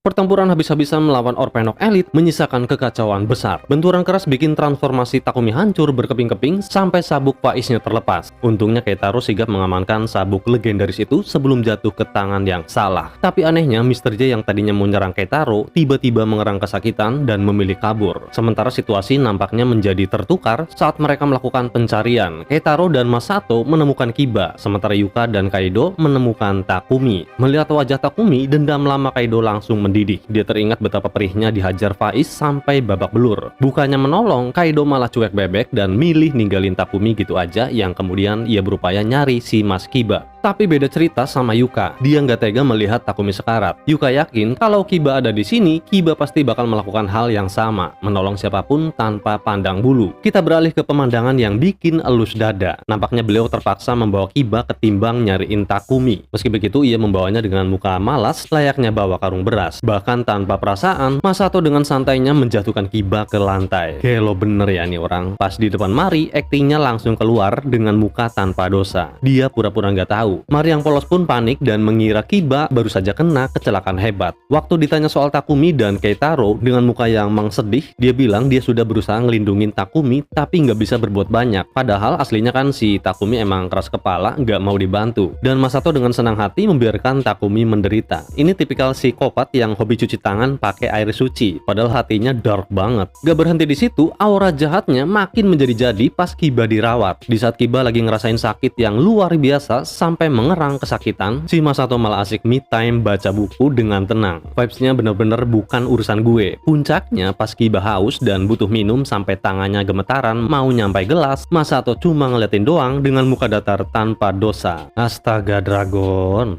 Pertempuran habis-habisan melawan Orpenok elit menyisakan kekacauan besar. Benturan keras bikin transformasi Takumi hancur berkeping-keping sampai sabuk Faiznya terlepas. Untungnya Keitaro sigap mengamankan sabuk legendaris itu sebelum jatuh ke tangan yang salah. Tapi anehnya Mr. J yang tadinya mau menyerang Keitaro tiba-tiba mengerang kesakitan dan memilih kabur. Sementara situasi nampaknya menjadi tertukar saat mereka melakukan pencarian. Keitaro dan Masato menemukan Kiba, sementara Yuka dan Kaido menemukan Takumi. Melihat wajah Takumi, dendam lama Kaido langsung mendidih. Dia teringat betapa perihnya dihajar Faiz sampai babak belur. Bukannya menolong, Kaido malah cuek bebek dan milih ninggalin Takumi gitu aja, yang kemudian ia berupaya nyari si Mas Kiba. Tapi beda cerita sama Yuka. Dia nggak tega melihat Takumi sekarat. Yuka yakin kalau Kiba ada di sini, Kiba pasti bakal melakukan hal yang sama, menolong siapapun tanpa pandang bulu. Kita beralih ke pemandangan yang bikin elus dada. Nampaknya beliau terpaksa membawa Kiba ketimbang nyariin Takumi. Meski begitu, ia membawanya dengan muka malas layaknya bawa karung beras. Bahkan tanpa perasaan, Masato dengan santainya menjatuhkan Kiba ke lantai. Gelo bener ya nih orang. Pas di depan Mari, aktingnya langsung keluar dengan muka tanpa dosa. Dia pura-pura nggak tahu. Mari yang polos pun panik dan mengira Kiba baru saja kena kecelakaan hebat. Waktu ditanya soal Takumi dan Keitaro dengan muka yang sedih, dia bilang dia sudah berusaha ngelindungin Takumi tapi nggak bisa berbuat banyak. Padahal aslinya kan si Takumi emang keras kepala, nggak mau dibantu. Dan Masato dengan senang hati membiarkan Takumi menderita. Ini tipikal psikopat yang hobi cuci tangan pakai air suci, padahal hatinya dark banget. Gak berhenti di situ, aura jahatnya makin menjadi-jadi pas Kiba dirawat. Di saat Kiba lagi ngerasain sakit yang luar biasa sampai mengerang kesakitan, si Masato malah asik me time baca buku dengan tenang. Vibesnya bener-bener bukan urusan gue. Puncaknya pas Kiba haus dan butuh minum sampai tangannya gemetaran mau nyampai gelas, Masato cuma ngeliatin doang dengan muka datar tanpa dosa. Astaga Dragon.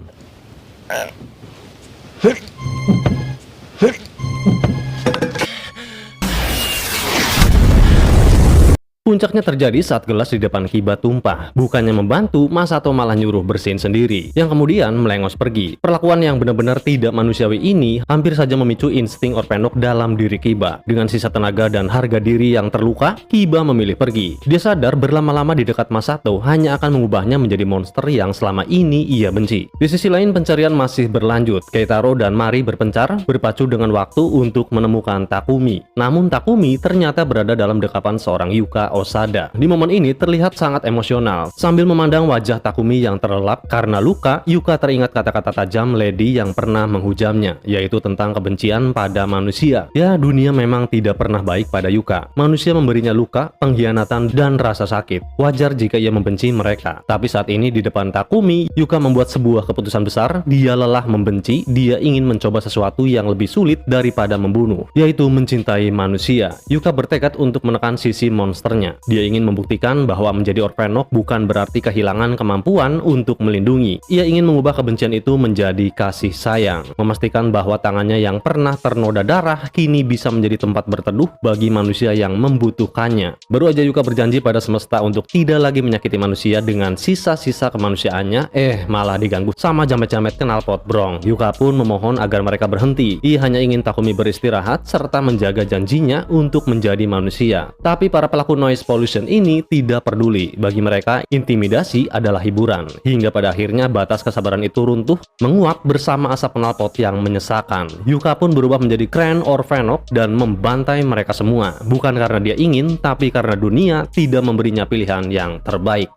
Puncaknya terjadi saat gelas di depan Kiba tumpah. Bukannya membantu, Masato malah nyuruh bersihin sendiri, yang kemudian melengos pergi. Perlakuan yang benar-benar tidak manusiawi ini hampir saja memicu insting Orpenok dalam diri Kiba. Dengan sisa tenaga dan harga diri yang terluka, Kiba memilih pergi. Dia sadar berlama-lama di dekat Masato hanya akan mengubahnya menjadi monster yang selama ini ia benci. Di sisi lain pencarian masih berlanjut. Keitaro dan Mari berpencar, berpacu dengan waktu untuk menemukan Takumi. Namun Takumi ternyata berada dalam dekapan seorang Yuka Osada. Di momen ini terlihat sangat emosional. Sambil memandang wajah Takumi yang terlelap karena luka, Yuka teringat kata-kata tajam Lady yang pernah menghujamnya, yaitu tentang kebencian pada manusia. Ya, dunia memang tidak pernah baik pada Yuka. Manusia memberinya luka, pengkhianatan, dan rasa sakit. Wajar jika ia membenci mereka. Tapi saat ini di depan Takumi, Yuka membuat sebuah keputusan besar. Dia lelah membenci, dia ingin mencoba sesuatu yang lebih sulit daripada membunuh, yaitu mencintai manusia. Yuka bertekad untuk menekan sisi monsternya. Dia ingin membuktikan bahwa menjadi Orpenok bukan berarti kehilangan kemampuan untuk melindungi. Ia ingin mengubah kebencian itu menjadi kasih sayang, memastikan bahwa tangannya yang pernah ternoda darah kini bisa menjadi tempat berteduh bagi manusia yang membutuhkannya. Baru aja Yuka berjanji pada semesta untuk tidak lagi menyakiti manusia dengan sisa-sisa kemanusiaannya, malah diganggu sama jamet-jamet knalpot brong. Yuka pun memohon agar mereka berhenti. Ia hanya ingin Takumi beristirahat serta menjaga janjinya untuk menjadi manusia. Tapi para pelaku noise pollution ini tidak peduli. Bagi mereka, intimidasi adalah hiburan. Hingga pada akhirnya batas kesabaran itu runtuh, menguap bersama asap knalpot yang menyesakan. Yuka pun berubah menjadi Grand Orpenok dan membantai mereka semua. Bukan karena dia ingin, tapi karena dunia tidak memberinya pilihan yang terbaik.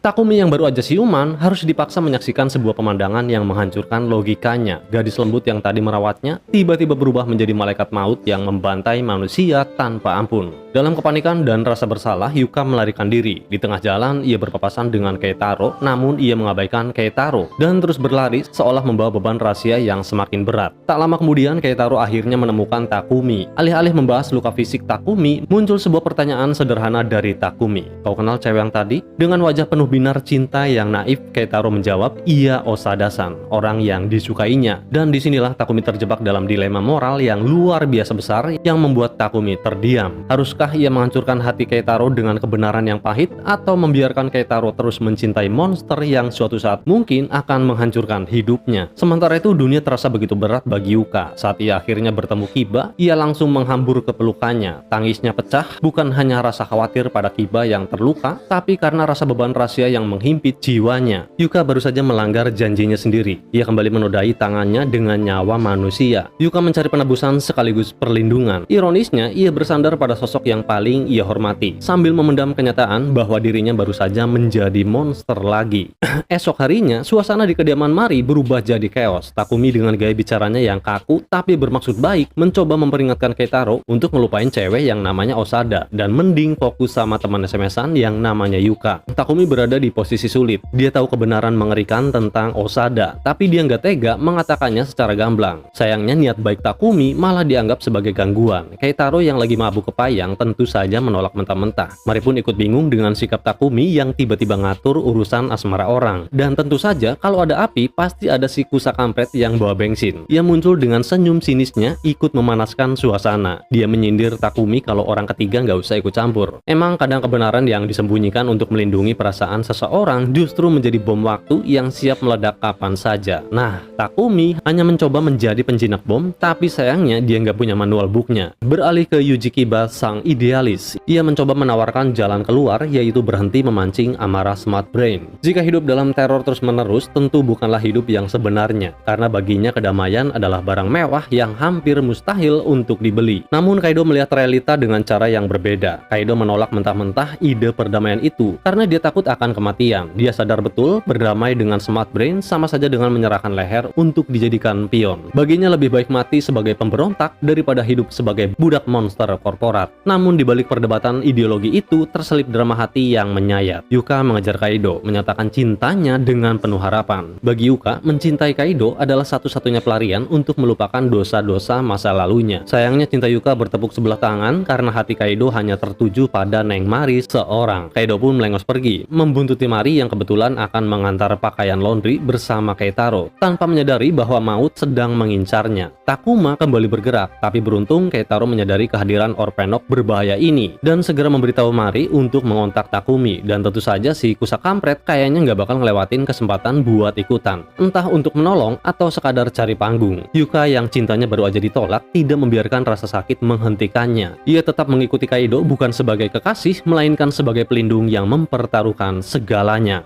Takumi yang baru aja siuman harus dipaksa menyaksikan sebuah pemandangan yang menghancurkan logikanya. Gadis lembut yang tadi merawatnya tiba-tiba berubah menjadi malaikat maut yang membantai manusia tanpa ampun. Dalam kepanikan dan rasa bersalah, Yuka melarikan diri. Di tengah jalan, ia berpapasan dengan Keitaro, namun ia mengabaikan Keitaro dan terus berlari seolah membawa beban rahasia yang semakin berat. Tak lama kemudian, Keitaro akhirnya menemukan Takumi. Alih-alih membahas luka fisik Takumi, muncul sebuah pertanyaan sederhana dari Takumi. Kau kenal cewek yang tadi? Dengan wajah penuh binar cinta yang naif, Keitaro menjawab, "Iya, Osada-san, orang yang disukainya." Dan disinilah Takumi terjebak dalam dilema moral yang luar biasa besar yang membuat Takumi terdiam. Haruskah ia menghancurkan hati Keitaro dengan kebenaran yang pahit, atau membiarkan Keitaro terus mencintai monster yang suatu saat mungkin akan menghancurkan hidupnya? Sementara itu dunia terasa begitu berat bagi Yuka. Saat ia akhirnya bertemu Kiba, ia langsung menghambur ke pelukannya. Tangisnya pecah, bukan hanya rasa khawatir pada Kiba yang terluka, tapi karena rasa beban rahasia yang menghimpit jiwanya. Yuka baru saja melanggar janjinya sendiri. Ia kembali menodai tangannya dengan nyawa manusia. Yuka mencari penebusan sekaligus perlindungan. Ironisnya, ia bersandar pada sosok yang paling ia hormati, sambil memendam kenyataan bahwa dirinya baru saja menjadi monster lagi. Esok harinya, suasana di kediaman Mari berubah jadi chaos. Takumi dengan gaya bicaranya yang kaku tapi bermaksud baik mencoba memperingatkan Keitaro untuk ngelupain cewek yang namanya Osada dan mending fokus sama teman SMS-an yang namanya Yuka. Takumi berada di posisi sulit. Dia tahu kebenaran mengerikan tentang Osada, tapi dia nggak tega mengatakannya secara gamblang. Sayangnya niat baik Takumi malah dianggap sebagai gangguan. Keitaro yang lagi mabuk kepayang tentu saja menolak mentah-mentah. Mari pun ikut bingung dengan sikap Takumi yang tiba-tiba ngatur urusan asmara orang. Dan tentu saja kalau ada api pasti ada si kusa kampret yang bawa bensin. Ia muncul dengan senyum sinisnya ikut memanaskan suasana. Dia menyindir Takumi kalau orang ketiga nggak usah ikut campur. Emang kadang kebenaran yang disembunyikan untuk melindungi perasaan seseorang justru menjadi bom waktu yang siap meledak kapan saja. Nah, Takumi hanya mencoba menjadi penjinak bom, tapi sayangnya dia nggak punya manual booknya. Beralih ke Yuji Kiba, sang idealis, ia mencoba menawarkan jalan keluar, yaitu berhenti memancing amarah Smart Brain. Jika hidup dalam teror terus-menerus, tentu bukanlah hidup yang sebenarnya, karena baginya kedamaian adalah barang mewah yang hampir mustahil untuk dibeli. Namun Kaido melihat realita dengan cara yang berbeda. Kaido menolak mentah-mentah ide perdamaian itu karena dia takut akan kematian. Dia sadar betul berdamai dengan Smart Brain sama saja dengan menyerahkan leher untuk dijadikan pion. Baginya lebih baik mati sebagai pemberontak daripada hidup sebagai budak monster korporat. Namun di balik perdebatan ideologi itu terselip drama hati yang menyayat. Yuka mengejar Kaido, menyatakan cintanya dengan penuh harapan. Bagi Yuka, mencintai Kaido adalah satu-satunya pelarian untuk melupakan dosa-dosa masa lalunya. Sayangnya cinta Yuka bertepuk sebelah tangan karena hati Kaido hanya tertuju pada Neng Mari seorang. Kaido pun melengos pergi, membuntuti Mari yang kebetulan akan mengantar pakaian laundry bersama Keitaro, tanpa menyadari bahwa maut sedang mengincarnya. Takuma kembali bergerak, tapi beruntung Keitaro menyadari kehadiran Orpenok berbahaya ini dan segera memberitahu Mari untuk mengontak Takumi. Dan tentu saja si kusa kampret kayaknya nggak bakal ngelewatin kesempatan buat ikutan, entah untuk menolong atau sekadar cari panggung. Yuka yang cintanya baru aja ditolak tidak membiarkan rasa sakit menghentikannya. Ia tetap mengikuti Kaido bukan sebagai kekasih, melainkan sebagai pelindung yang mempertaruhkan segalanya.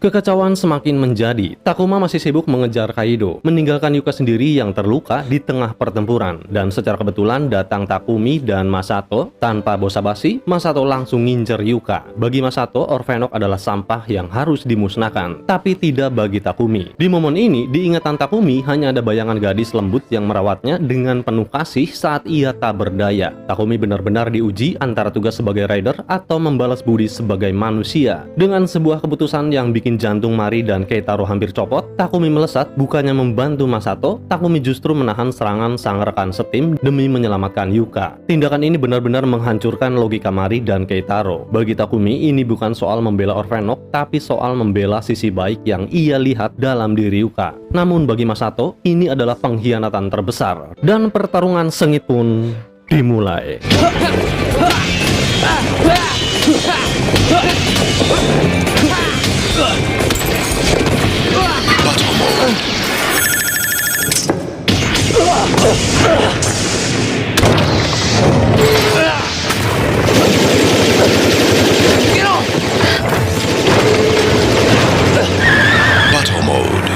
Kekacauan semakin menjadi. Takuma masih sibuk mengejar Kaido, meninggalkan Yuka sendiri yang terluka di tengah pertempuran. Dan secara kebetulan datang Takumi dan Masato. Tanpa basa-basi, Masato langsung ngincer Yuka. Bagi Masato, Orphenok adalah sampah yang harus dimusnahkan, tapi tidak bagi Takumi. Di momen ini, di ingatan Takumi hanya ada bayangan gadis lembut yang merawatnya dengan penuh kasih saat ia tak berdaya. Takumi benar-benar diuji antara tugas sebagai rider atau membalas budi sebagai manusia. Dengan sebuah keputusan yang bikin jantung Mari dan Keitaro hampir copot, Takumi melesat. Bukannya membantu Masato, Takumi justru menahan serangan sang rekan setim demi menyelamatkan Yuka. Tindakan ini benar-benar menghancurkan logika Mari dan Keitaro. Bagi Takumi, ini bukan soal membela Orphenok, tapi soal membela sisi baik yang ia lihat dalam diri Yuka. Namun bagi Masato, ini adalah pengkhianatan terbesar. Dan pertarungan sengit pun dimulai. Battle mode.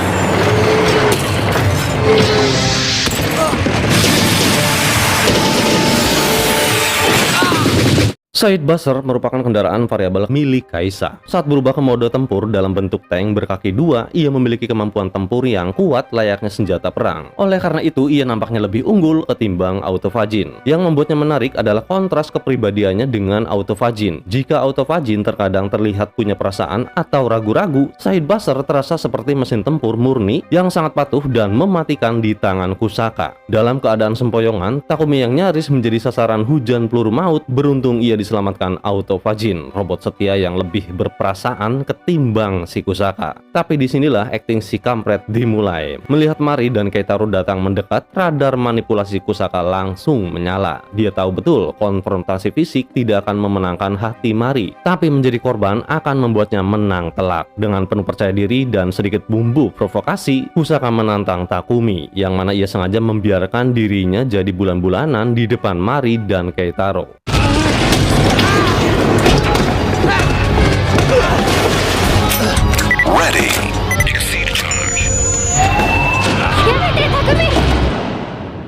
Side Buzzer merupakan kendaraan variabel milik Kaisa. Saat berubah ke mode tempur dalam bentuk tank berkaki dua, ia memiliki kemampuan tempur yang kuat layaknya senjata perang. Oleh karena itu, ia nampaknya lebih unggul ketimbang Autofagin. Yang membuatnya menarik adalah kontras kepribadiannya dengan Autofagin. Jika Autofagin terkadang terlihat punya perasaan atau ragu-ragu, Side Buzzer terasa seperti mesin tempur murni yang sangat patuh dan mematikan di tangan Kusaka. Dalam keadaan sempoyongan, Takumi yang nyaris menjadi sasaran hujan peluru maut, beruntung ia diselamatkan Autofagin, robot setia yang lebih berperasaan ketimbang si Kusaka. Tapi disinilah akting si kampret dimulai. Melihat Mari dan Keitaro datang mendekat, radar manipulasi Kusaka langsung menyala. Dia tahu betul konfrontasi fisik tidak akan memenangkan hati Mari, tapi menjadi korban akan membuatnya menang telak. Dengan penuh percaya diri dan sedikit bumbu provokasi, Kusaka menantang Takumi, yang mana ia sengaja membiarkan dirinya jadi bulan-bulanan di depan Mari dan Keitaro. Ready. Exceed charge.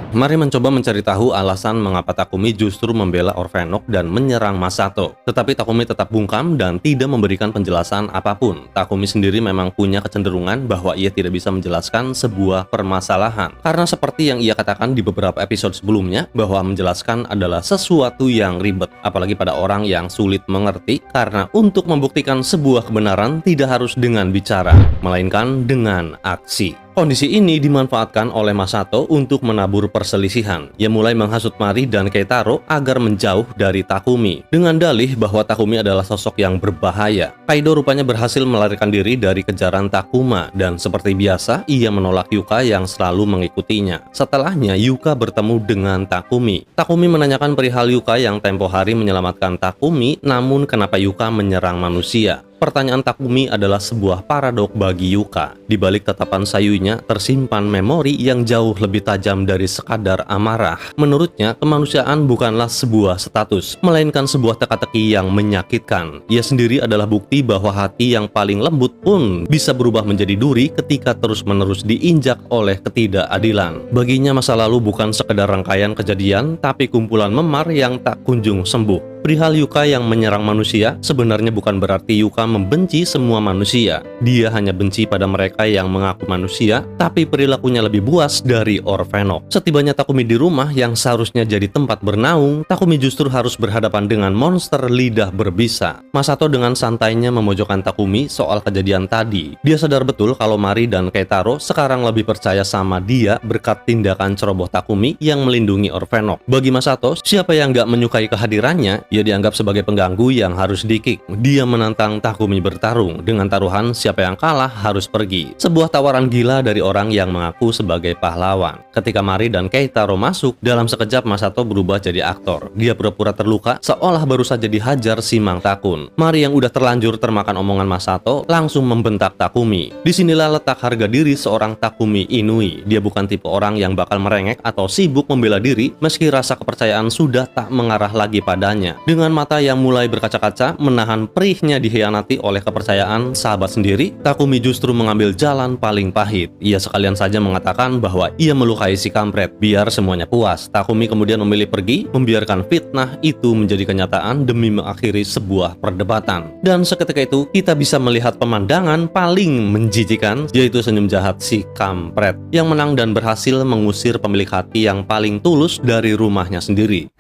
Mari mencoba mencari tahu alasan mengapa Takumi justru membela Orphenok dan menyerang Masato. Tetapi Takumi tetap bungkam dan tidak memberikan penjelasan apapun. Takumi sendiri memang punya kecenderungan bahwa ia tidak bisa menjelaskan sebuah permasalahan. Karena seperti yang ia katakan di beberapa episode sebelumnya, bahwa menjelaskan adalah sesuatu yang ribet. Apalagi pada orang yang sulit mengerti, karena untuk membuktikan sebuah kebenaran tidak harus dengan bicara, melainkan dengan aksi. Kondisi ini dimanfaatkan oleh Masato untuk menabur perselisihan. Ia mulai menghasut Mari dan Keitaro agar menjauh dari Takumi, dengan dalih bahwa Takumi adalah sosok yang berbahaya. Kaido rupanya berhasil melarikan diri dari kejaran Takuma, dan seperti biasa, ia menolak Yuka yang selalu mengikutinya. Setelahnya, Yuka bertemu dengan Takumi. Takumi menanyakan perihal Yuka yang tempo hari menyelamatkan Takumi, namun kenapa Yuka menyerang manusia? Pertanyaan Takumi adalah sebuah paradok bagi Yuka. Di balik tatapan sayunya tersimpan memori yang jauh lebih tajam dari sekadar amarah. Menurutnya, kemanusiaan bukanlah sebuah status, melainkan sebuah teka-teki yang menyakitkan. Ia sendiri adalah bukti bahwa hati yang paling lembut pun bisa berubah menjadi duri ketika terus-menerus diinjak oleh ketidakadilan. Baginya masa lalu bukan sekedar rangkaian kejadian, tapi kumpulan memar yang tak kunjung sembuh. Perihal Yuka yang menyerang manusia, sebenarnya bukan berarti Yuka membenci semua manusia. Dia hanya benci pada mereka yang mengaku manusia, tapi perilakunya lebih buas dari Orphenok. Setibanya Takumi di rumah yang seharusnya jadi tempat bernaung, Takumi justru harus berhadapan dengan monster lidah berbisa. Masato dengan santainya memojokkan Takumi soal kejadian tadi. Dia sadar betul kalau Mari dan Keitaro sekarang lebih percaya sama dia berkat tindakan ceroboh Takumi yang melindungi Orphenok. Bagi Masato, siapa yang gak menyukai kehadirannya, ia dianggap sebagai pengganggu yang harus di-kick. Dia menantang Takumi bertarung dengan taruhan siapa yang kalah harus pergi. Sebuah tawaran gila dari orang yang mengaku sebagai pahlawan. Ketika Mari dan Keitaro masuk, dalam sekejap Masato berubah jadi aktor. Dia pura-pura terluka seolah baru saja dihajar si Mang Takun. Mari yang udah terlanjur termakan omongan Masato langsung membentak Takumi. Disinilah letak harga diri seorang Takumi Inui. Dia bukan tipe orang yang bakal merengek atau sibuk membela diri meski rasa kepercayaan sudah tak mengarah lagi padanya. Dengan mata yang mulai berkaca-kaca, menahan perihnya dikhianati oleh kepercayaan sahabat sendiri, Takumi justru mengambil jalan paling pahit. Ia sekalian saja mengatakan bahwa ia melukai si kampret. Biar semuanya puas, Takumi kemudian memilih pergi, membiarkan fitnah itu menjadi kenyataan demi mengakhiri sebuah perdebatan. Dan seketika itu, kita bisa melihat pemandangan paling menjijikan, yaitu senyum jahat si kampret, yang menang dan berhasil mengusir pemilik hati yang paling tulus dari rumahnya sendiri.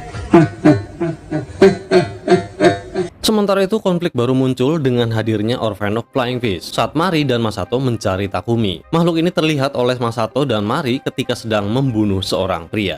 Sementara itu, konflik baru muncul dengan hadirnya Orphenok Flying Fish saat Mari dan Masato mencari Takumi. Makhluk ini terlihat oleh Masato dan Mari ketika sedang membunuh seorang pria.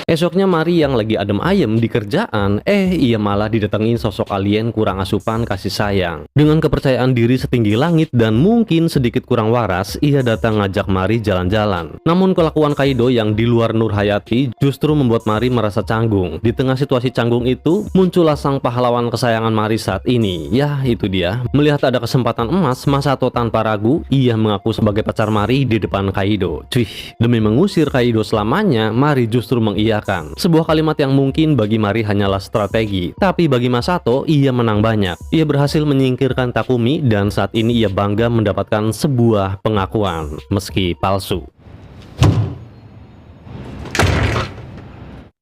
Esoknya Mari yang lagi adem ayem di kerjaan, ia malah didatengin sosok alien kurang asupan kasih sayang. Dengan kepercayaan diri setinggi langit dan mungkin sedikit kurang waras, ia datang ngajak Mari jalan-jalan. Namun kelakuan Kaido yang di luar Nurhayati justru membuat Mari merasa canggung. Di tengah situasi canggung itu, muncullah sang pahlawan kesayangan Mari saat ini. Ya, itu dia. Melihat ada kesempatan emas, Masato tanpa ragu, ia mengaku sebagai pacar Mari di depan Kaido. Demi mengusir Kaido selamanya, Mari justru mengiyakan menyebalkan. Sebuah kalimat yang mungkin bagi Mari hanyalah strategi, tapi bagi Masato ia menang banyak. Ia berhasil menyingkirkan Takumi dan saat ini ia bangga mendapatkan sebuah pengakuan, meski palsu.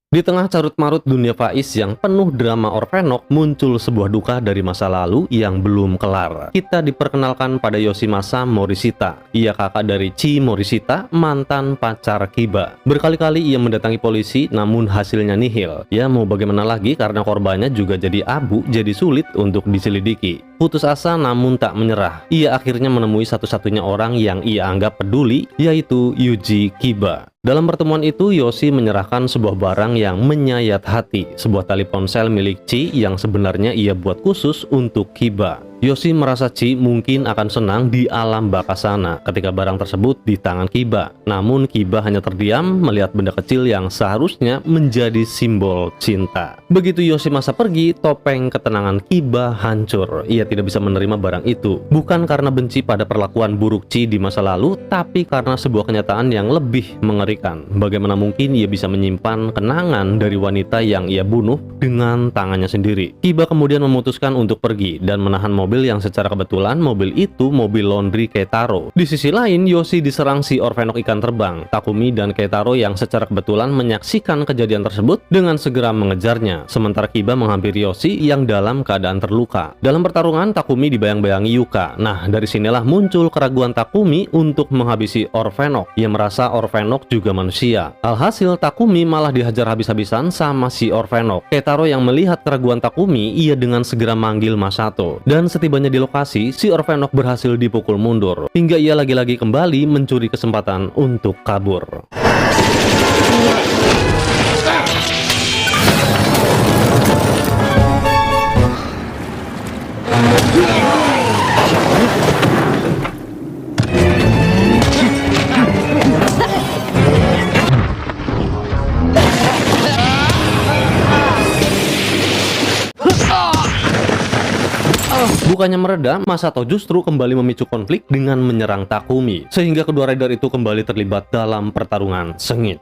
Di tengah carut-marut dunia Faiz yang penuh drama Orphenok, muncul sebuah duka dari masa lalu yang belum kelar. Kita diperkenalkan pada Yoshimasa Morishita. Ia kakak dari Chi Morishita, mantan pacar Kiba. Berkali-kali ia mendatangi polisi, namun hasilnya nihil. Ya mau bagaimana lagi karena korbannya juga jadi abu, jadi sulit untuk diselidiki. Putus asa namun tak menyerah. Ia akhirnya menemui satu-satunya orang yang ia anggap peduli, yaitu Yuji Kiba. Dalam pertemuan itu, Yoshi menyerahkan sebuah barang yang menyayat hati, sebuah tali ponsel milik Chi yang sebenarnya ia buat khusus untuk Kiba. Yoshi merasa Chi mungkin akan senang di alam baka sana ketika barang tersebut di tangan Kiba. Namun Kiba hanya terdiam melihat benda kecil yang seharusnya menjadi simbol cinta. Begitu Yoshimasa pergi, topeng ketenangan Kiba hancur. Ia tidak bisa menerima barang itu. Bukan karena benci pada perlakuan buruk Chi di masa lalu, tapi karena sebuah kenyataan yang lebih mengerikan. Bagaimana mungkin ia bisa menyimpan kenangan dari wanita yang ia bunuh dengan tangannya sendiri. Kiba kemudian memutuskan untuk pergi dan menahan mobil yang secara kebetulan mobil itu mobil laundry Keitaro. Di sisi lain, Yoshi diserang si Orphenok ikan terbang. Takumi dan Keitaro yang secara kebetulan menyaksikan kejadian tersebut dengan segera mengejarnya. Sementara Kiba menghampiri Yoshi yang dalam keadaan terluka. Dalam pertarungan, Takumi dibayang-bayangi Yuka. Nah, dari sinilah muncul keraguan Takumi untuk menghabisi Orphenok. Ia merasa Orphenok juga manusia. Alhasil, Takumi malah dihajar habis-habisan sama si Orphenok. Keitaro yang melihat keraguan Takumi, ia dengan segera manggil Masato. Dan setibanya di lokasi, si Orphenok berhasil dipukul mundur, hingga ia lagi-lagi kembali mencuri kesempatan untuk kabur. Bukannya mereda, Masato justru kembali memicu konflik dengan menyerang Takumi, sehingga kedua rider itu kembali terlibat dalam pertarungan sengit.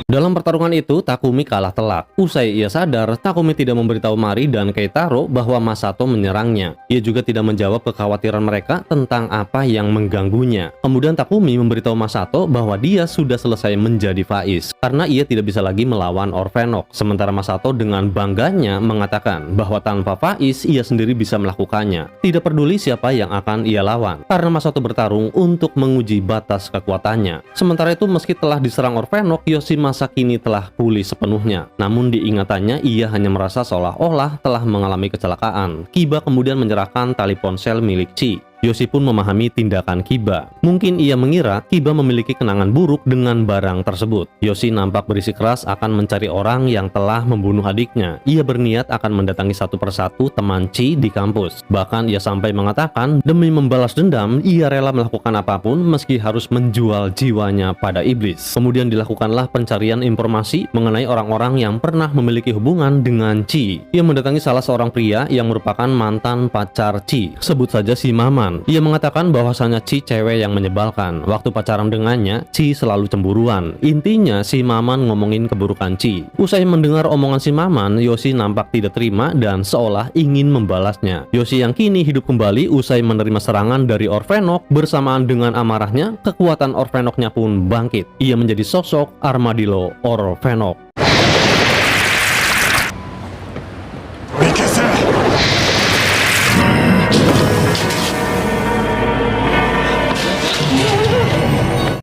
Dalam pertarungan itu, Takumi kalah telak. Usai ia sadar, Takumi tidak memberitahu Mari dan Keitaro bahwa Masato menyerangnya. Ia juga tidak menjawab kekhawatiran mereka tentang apa yang mengganggunya. Kemudian Takumi memberitahu Masato bahwa dia sudah selesai menjadi Faiz, karena ia tidak bisa lagi melawan Orphenok. Sementara Masato dengan bangganya mengatakan bahwa tanpa Faiz, ia sendiri bisa melakukannya. Tidak peduli siapa yang akan ia lawan, karena Masato bertarung untuk menguji batas kekuatannya. Sementara itu, meski telah diserang Orphenok, Yoshimasa kini telah pulih sepenuhnya. Namun diingatannya ia hanya merasa seolah-olah telah mengalami kecelakaan. Kiba kemudian menyerahkan tali ponsel milik Chi. Yoshi pun memahami tindakan Kiba. Mungkin ia mengira Kiba memiliki kenangan buruk dengan barang tersebut. Yoshi nampak bersikeras akan mencari orang yang telah membunuh adiknya. Ia berniat akan mendatangi satu persatu teman Chi di kampus. Bahkan ia sampai mengatakan demi membalas dendam, ia rela melakukan apapun meski harus menjual jiwanya pada iblis. Kemudian dilakukanlah pencarian informasi mengenai orang-orang yang pernah memiliki hubungan dengan Chi. Ia mendatangi salah seorang pria yang merupakan mantan pacar Chi. Sebut saja si Maman. Ia mengatakan bahwasanya Chi cewek yang menyebalkan. Waktu pacaran dengannya, Chi selalu cemburuan. Intinya si Maman ngomongin keburukan Chi. Usai mendengar omongan si Maman, Yoshi nampak tidak terima dan seolah ingin membalasnya. Yoshi yang kini hidup kembali usai menerima serangan dari Orphenok, bersamaan dengan amarahnya, kekuatan Orphenoknya pun bangkit. Ia menjadi sosok Armadillo Orphenok.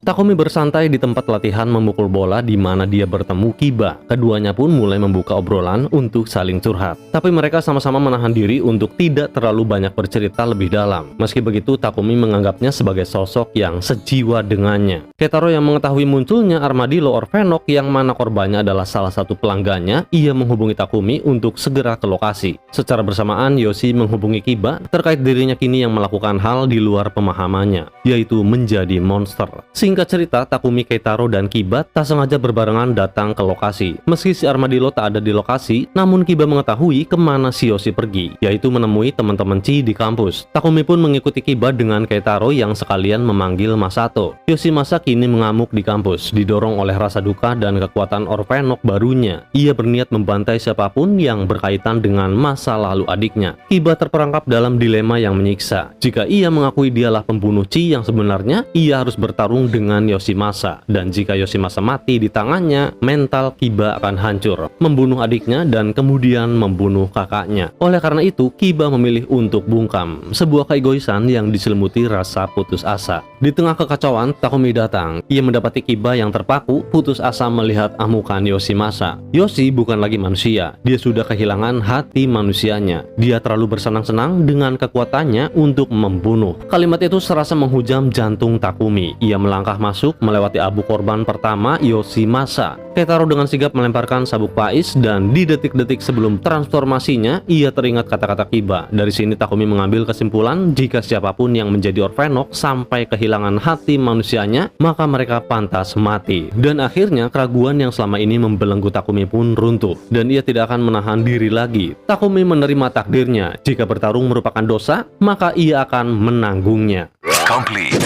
Takumi bersantai di tempat latihan memukul bola di mana dia bertemu Kiba. Keduanya pun mulai membuka obrolan untuk saling curhat. Tapi mereka sama-sama menahan diri untuk tidak terlalu banyak bercerita lebih dalam. Meski begitu, Takumi menganggapnya sebagai sosok yang sejiwa dengannya. Keitaro yang mengetahui munculnya Armadillo Orphenok yang mana korbannya adalah salah satu pelanggannya, ia menghubungi Takumi untuk segera ke lokasi. Secara bersamaan, Yoshi menghubungi Kiba terkait dirinya kini yang melakukan hal di luar pemahamannya, yaitu menjadi monster. Singkat Singkat cerita, Takumi, Keitaro, dan Kiba tak sengaja berbarengan datang ke lokasi. Meski si Armadillo tak ada di lokasi, namun Kiba mengetahui kemana si Yoshi pergi, yaitu menemui teman-teman Chi di kampus. Takumi pun mengikuti Kiba dengan Keitaro yang sekalian memanggil Masato. Yoshimasa kini mengamuk di kampus, didorong oleh rasa duka dan kekuatan Orphenok barunya. Ia berniat membantai siapapun yang berkaitan dengan masa lalu adiknya. Kiba terperangkap dalam dilema yang menyiksa. Jika ia mengakui dialah pembunuh Chi yang sebenarnya, ia harus bertarung dengan Yoshimasa. Dan jika Yoshimasa mati di tangannya, mental Kiba akan hancur, membunuh adiknya dan kemudian membunuh kakaknya. Oleh karena itu, Kiba memilih untuk bungkam, sebuah keegoisan yang diselimuti rasa putus asa. Di tengah kekacauan, Takumi datang. Ia mendapati Kiba yang terpaku, putus asa melihat amukan Yoshimasa. Yoshi bukan lagi manusia, dia sudah kehilangan hati manusianya. Dia terlalu bersenang-senang dengan kekuatannya untuk membunuh. Kalimat itu serasa menghujam jantung Takumi. Ia melangkah masuk melewati abu korban pertama, Yoshimasa. Keitaro dengan sigap melemparkan sabuk Faiz, dan di detik-detik sebelum transformasinya, ia teringat kata-kata Kiba. Dari sini Takumi mengambil kesimpulan jika siapapun yang menjadi Orphenok sampai kehilangan hati manusianya, maka mereka pantas mati. Dan akhirnya keraguan yang selama ini membelenggu Takumi pun runtuh, dan ia tidak akan menahan diri lagi. Takumi menerima takdirnya. Jika bertarung merupakan dosa, maka ia akan menanggungnya. Complete.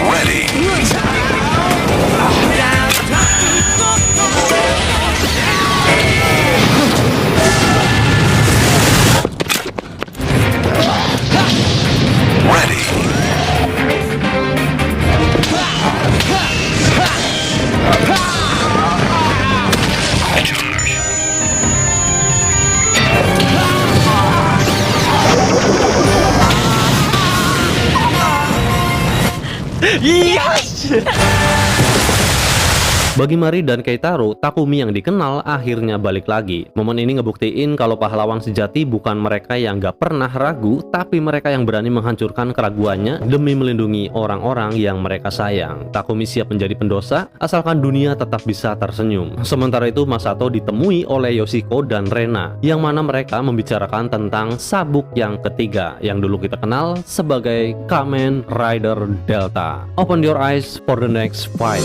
Ready. Bagi Mari dan Keitaro, Takumi yang dikenal akhirnya balik lagi. Momen ini ngebuktiin kalau pahlawan sejati bukan mereka yang gak pernah ragu, tapi mereka yang berani menghancurkan keraguannya demi melindungi orang-orang yang mereka sayang. Takumi siap menjadi pendosa, asalkan dunia tetap bisa tersenyum. Sementara itu, Masato ditemui oleh Yoshiko dan Rena, yang mana mereka membicarakan tentang sabuk yang ketiga, yang dulu kita kenal sebagai Kamen Rider Delta. Open your eyes for the next fight.